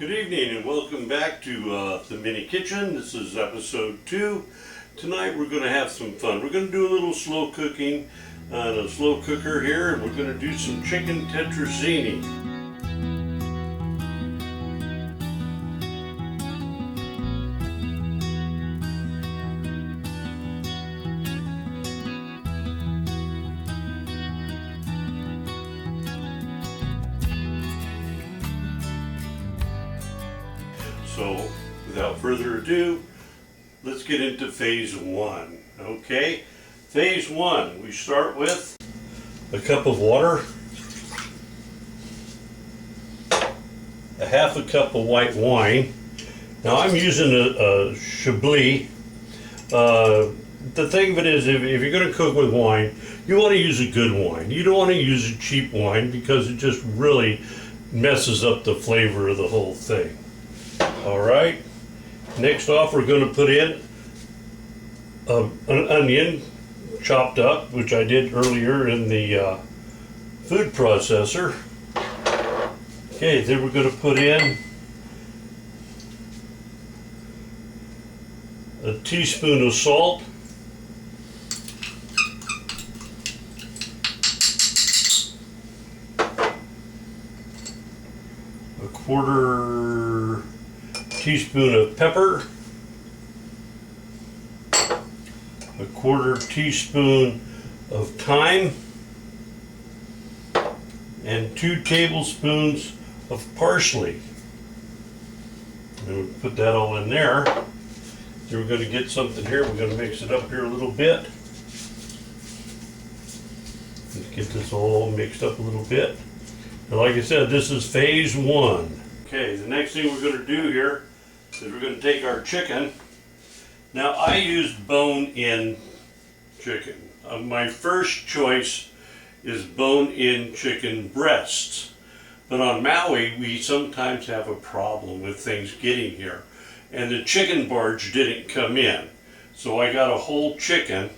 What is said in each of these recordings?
Good evening and welcome back to the mini kitchen. This is episode 2. Tonight we're going to have some fun. We're going to do a little slow cooking on a slow cooker here, and we're going to do some chicken tetrazzini. So, without further ado, let's get into phase 1. Okay, phase 1, we start with a cup of water, a half a cup of white wine. Now I'm using a Chablis. The thing of it is, if you're going to cook with wine, you want to use a good wine. You don't want to use a cheap wine because it just really messes up the flavor of the whole thing. Alright, next off we're going to put in an onion chopped up, which I did earlier in the food processor. Okay, then we're going to put in a teaspoon of salt, a quarter teaspoon of pepper, a quarter teaspoon of thyme, and 2 tablespoons of parsley. And we'll put that all in there. Then we're going to get something here. We're going to mix it up here a little bit. Let's get this all mixed up a little bit. And like I said, this is phase 1. Okay, the next thing we're going to do here is we're going to take our chicken. Now I used bone-in chicken. My first choice is bone-in chicken breasts. But on Maui we sometimes have a problem with things getting here. And the chicken barge didn't come in. So I got a whole chicken,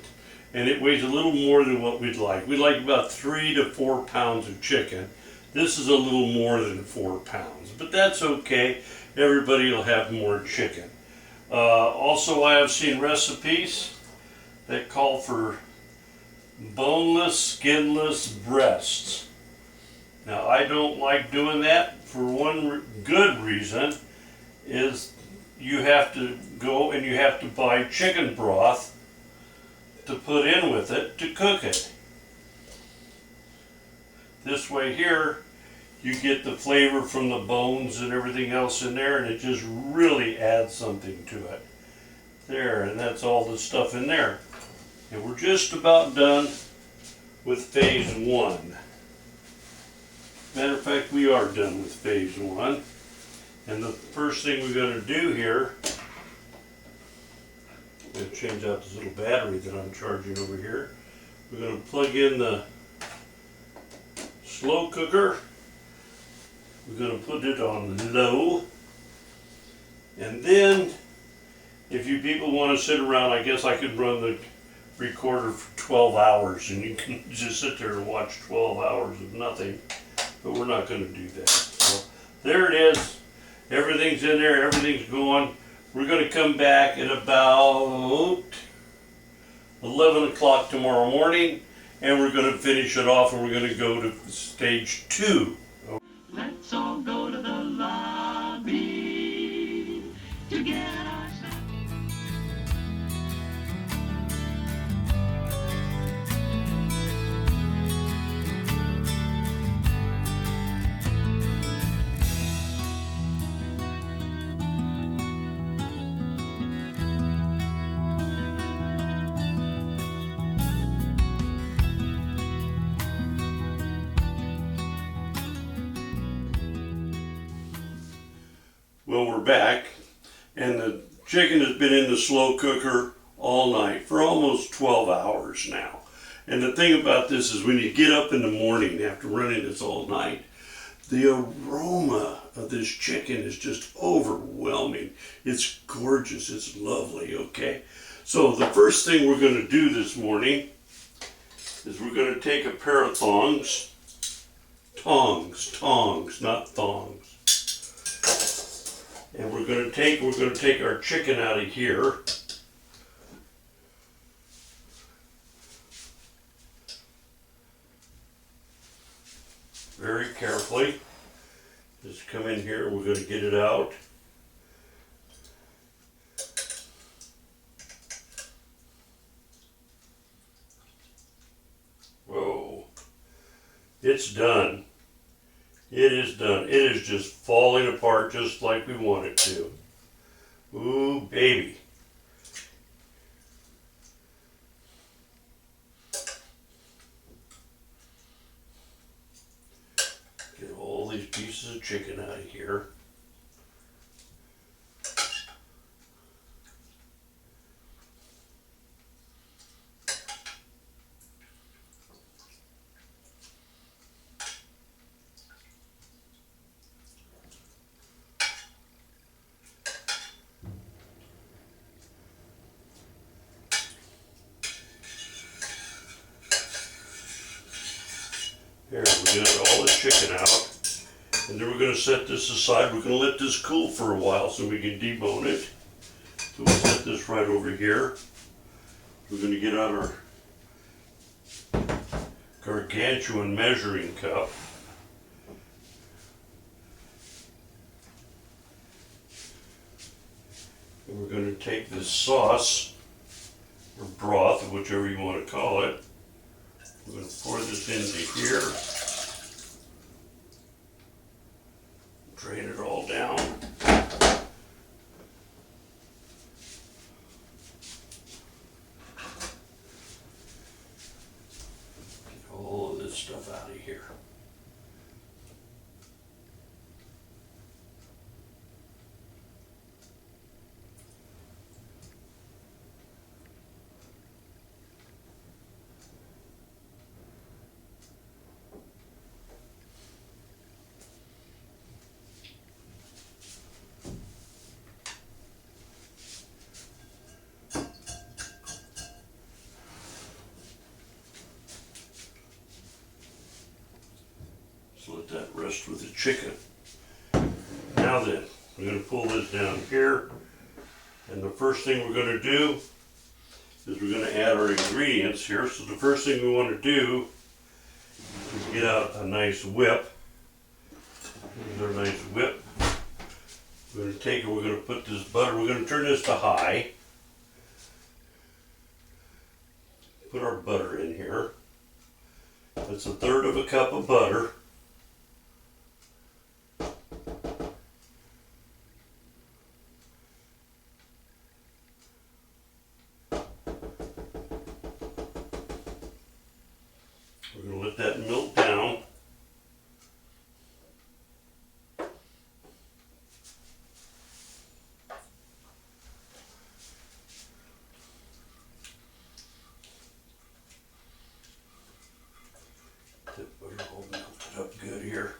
and it weighs a little more than what we'd like. We'd like about 3 to 4 pounds of chicken. This is a little more than 4 pounds, but that's okay. Everybody will have more chicken. Also, I have seen recipes that call for boneless, skinless breasts. Now, I don't like doing that for one good reason, is you have to go and you have to buy chicken broth to put in with it to cook it. This way here, you get the flavor from the bones and everything else in there, and it just really adds something to it. There, and that's all the stuff in there. And we're just about done with phase 1. Matter of fact, we are done with phase 1. And the first thing we're going to do here, I'm going to change out this little battery that I'm charging over here. We're going to plug in the slow cooker. We're going to put it on low, and then if you people want to sit around, I guess I could run the recorder for 12 hours and you can just sit there and watch 12 hours of nothing, but we're not going to do that. So there it is, everything's in there, everything's going. We're going to come back at about 11 o'clock tomorrow morning, and we're going to finish it off, and we're going to go to stage 2. Let's all go to the lobby to get our stuff. Well, we're back, and the chicken has been in the slow cooker all night for almost 12 hours now. And the thing about this is when you get up in the morning after running this all night, the aroma of this chicken is just overwhelming. It's gorgeous, it's lovely, okay? So the first thing we're going to do this morning is we're going to take a pair of tongs, not thongs. And we're gonna take our chicken out of here. Very carefully. Just come in here, we're gonna get it out. Whoa. It's done. It is done. It is just falling apart just like we want it to. Ooh, baby. Get all these pieces of chicken out of here. Here, we got all the chicken out. And then we're going to set this aside. We're going to let this cool for a while so we can debone it. So we'll set this right over here. We're going to get out our gargantuan measuring cup. And we're going to take this sauce, or broth, or whichever you want to call it. We're going to pour this into here. Drain it all down. Get all of this stuff out of here. So let that rest with the chicken. Now then, we're going to pull this down here. And the first thing we're going to do is we're going to add our ingredients here. So the first thing we want to do is get out a nice whip. Here's our nice whip. We're going to take it, we're going to put this butter, we're going to turn this to high. Put our butter in here. That's 1/3 of a cup of butter. We're going to let that melt down. That butter all melted up good here.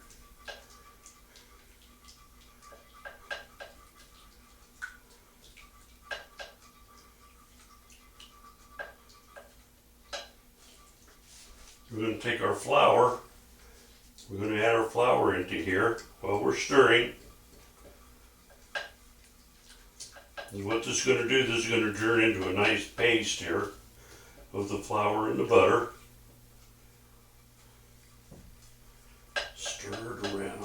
We're going to take our flour, we're going to add our flour into here while we're stirring. And what this is going to do, this is going to turn into a nice paste here of the flour and the butter. Stir it around.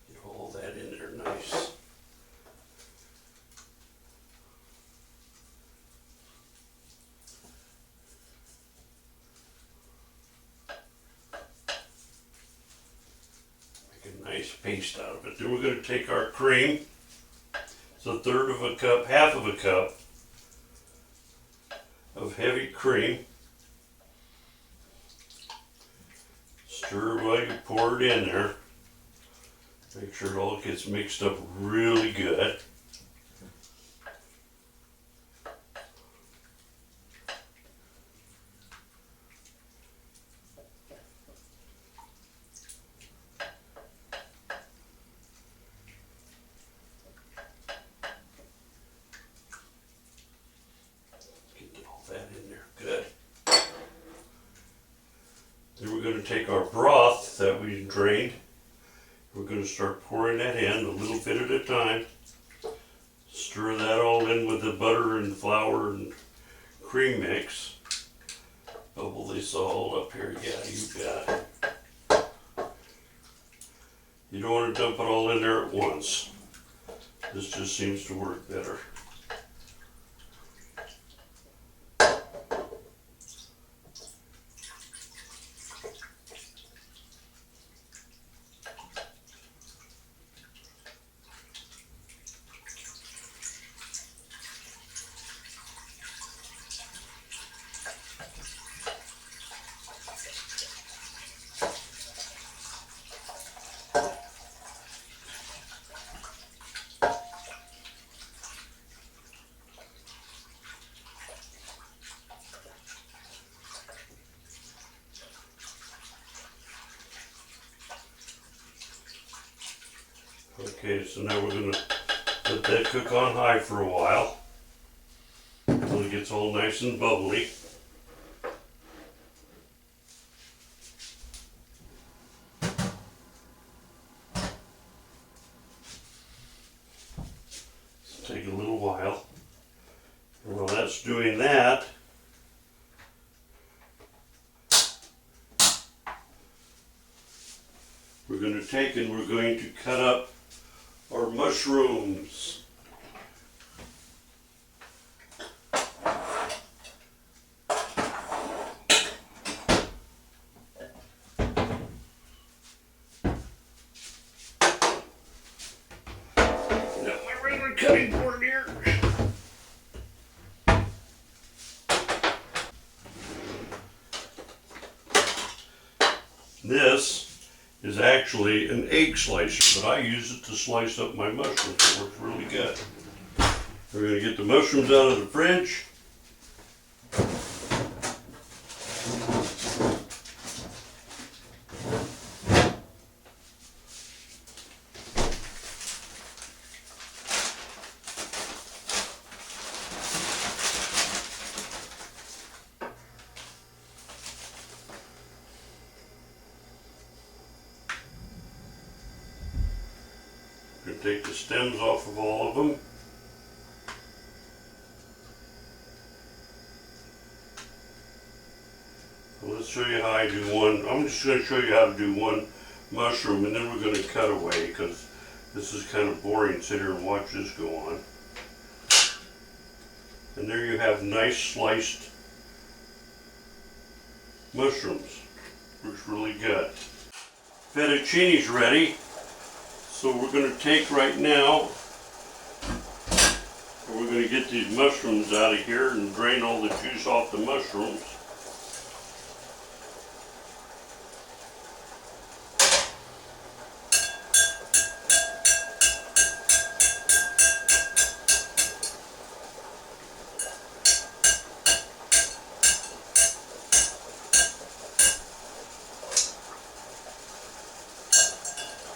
Get all that in there nice. Make a nice paste out of it. Then we're going to take our cream. It's 1/3 of a cup, half of a cup of heavy cream. Stir while you pour it in there. Make sure it all gets mixed up really good. Then we're going to take our broth that we drained. We're going to start pouring that in a little bit at a time. Stir that all in with the butter and flour and cream mix. Bubble this all up here. Yeah, you got it. You don't want to dump it all in there at once. This just seems to work better. Okay, so now we're going to let that cook on high for a while until it gets all nice and bubbly. It'll take a little while. And while that's doing that, we're going to take and we're going to cut up our mushrooms. Got my regular cutting board here. This is actually an egg slicer, but I use it to slice up my mushrooms. It works really good. We're going to get the mushrooms out of the fridge. We're going to take the stems off of all of them. So let's show you how I do one. I'm just going to show you how to do one mushroom, and then we're going to cut away because this is kind of boring. Sit here and watch this go on. And there you have nice sliced mushrooms. Looks really good. Fettuccine's ready. So we're going to take right now, we're going to get these mushrooms out of here and drain all the juice off the mushrooms.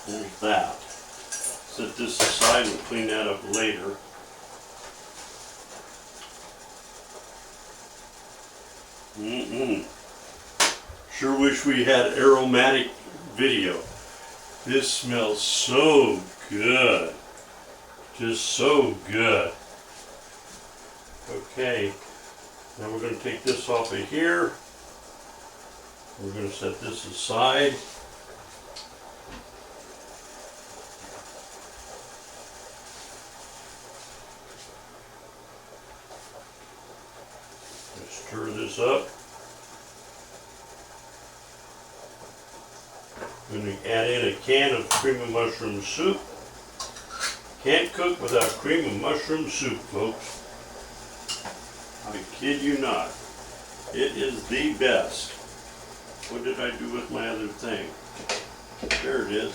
There's that. Set this aside and clean that up later. Sure wish we had aromatic video. This smells so good. Just so good. Okay, now we're going to take this off of here. We're going to set this aside. Stir this up. I'm going to add in a can of cream of mushroom soup. Can't cook without cream of mushroom soup, folks. I kid you not. It is the best. What did I do with my other thing? There it is.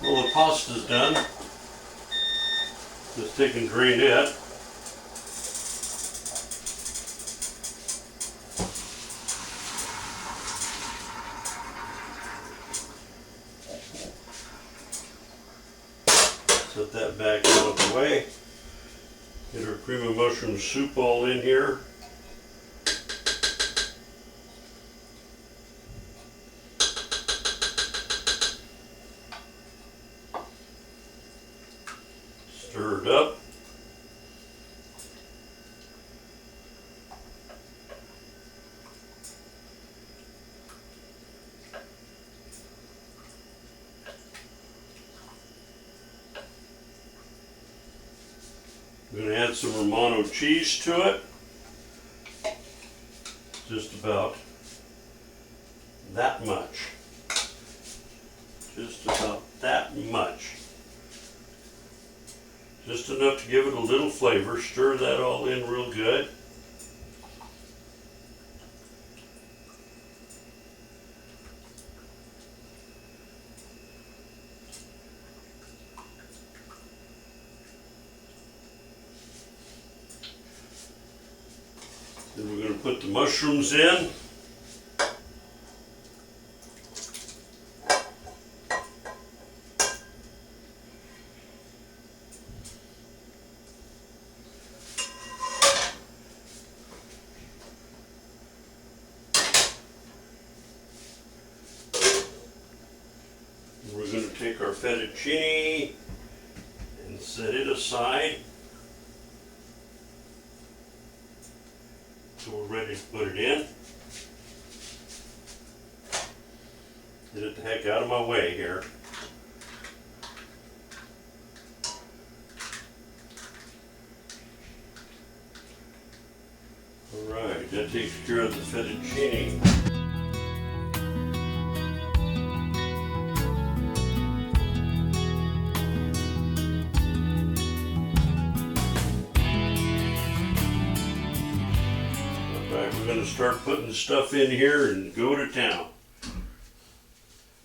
Well, the pasta's done. Just take and drain it. Put that back out of the way. Get our cream of mushroom soup all in here. Stir it up. I'm going to add some Romano cheese to it. Just about that much. Just about that much. Just enough to give it a little flavor. Stir that all in real good. Then we're going to put the mushrooms in. We're going to take our fettuccine and set it aside. So we're ready to put it in. Get it the heck out of my way here. Alright, that takes care of the fettuccine. We're going to start putting stuff in here and go to town.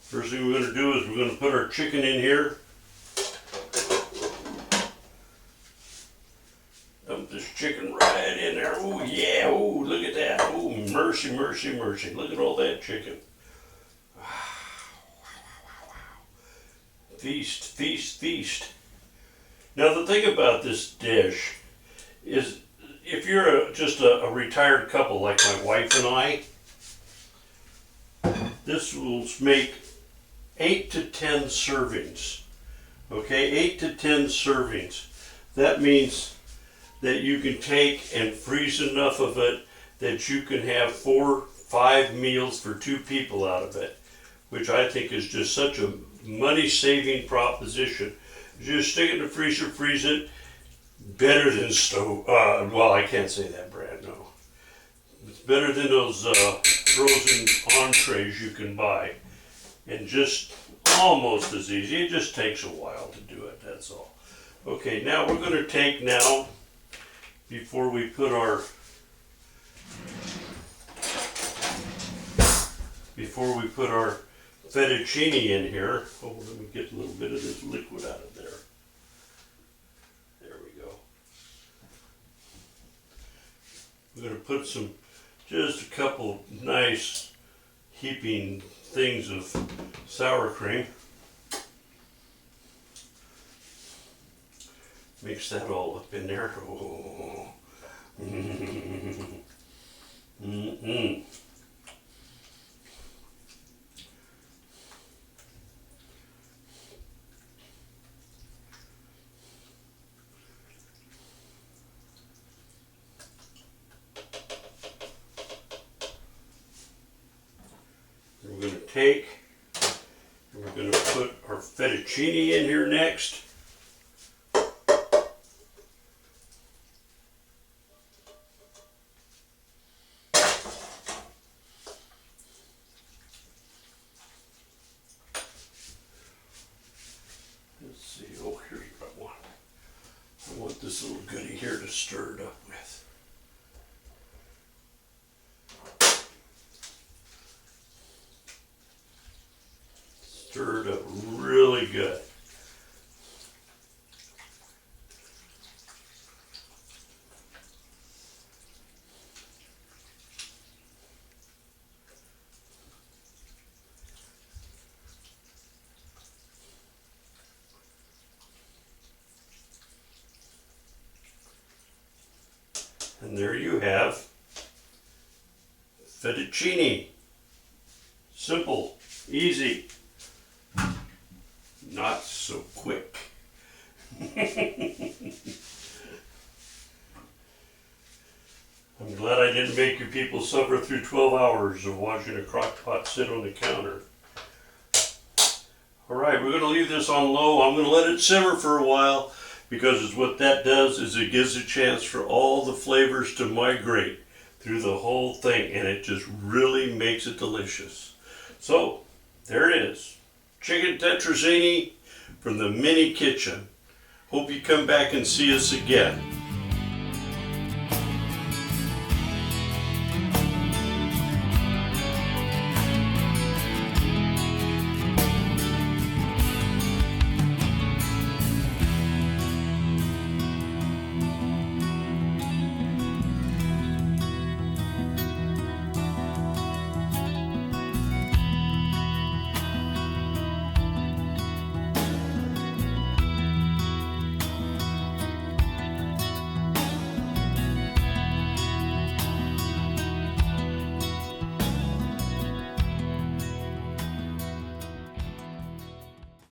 First thing we're going to do is we're going to put our chicken in here. Dump this chicken right in there. Oh yeah, oh look at that. Oh mercy, mercy, mercy. Look at all that chicken. Feast, feast, feast. Now the thing about this dish is if you're just a retired couple like my wife and I, this will make 8 to 10 servings. Okay, 8 to 10 servings. That means that you can take and freeze enough of it that you can have 4-5 meals for 2 people out of it, which I think is just such a money-saving proposition. You just stick it in the freezer, freeze it. Better than stove. Well, I can't say that brand. No, it's better than those frozen entrees you can buy, and just almost as easy. It just takes a while to do it. That's all. Okay, now we're going to take before we put our fettuccine in here. Oh, let me get a little bit of this liquid out of there. We're going to put just a couple nice heaping things of sour cream. Mix that all up in there. Oh. Mm-mm. We're going to take and we're going to put our fettuccine in here next. Let's see, oh here's what I want. I want this little goodie here to stir it up with. Stir it up really good. Tetrazzini. Simple, easy, not so quick. I'm glad I didn't make you people suffer through 12 hours of watching a crock pot sit on the counter. Alright, we're going to leave this on low. I'm going to let it simmer for a while, because what that does is it gives a chance for all the flavors to migrate through the whole thing, and it just really makes it delicious. So, there it is. Chicken tetrazzini from the mini kitchen. Hope you come back and see us again.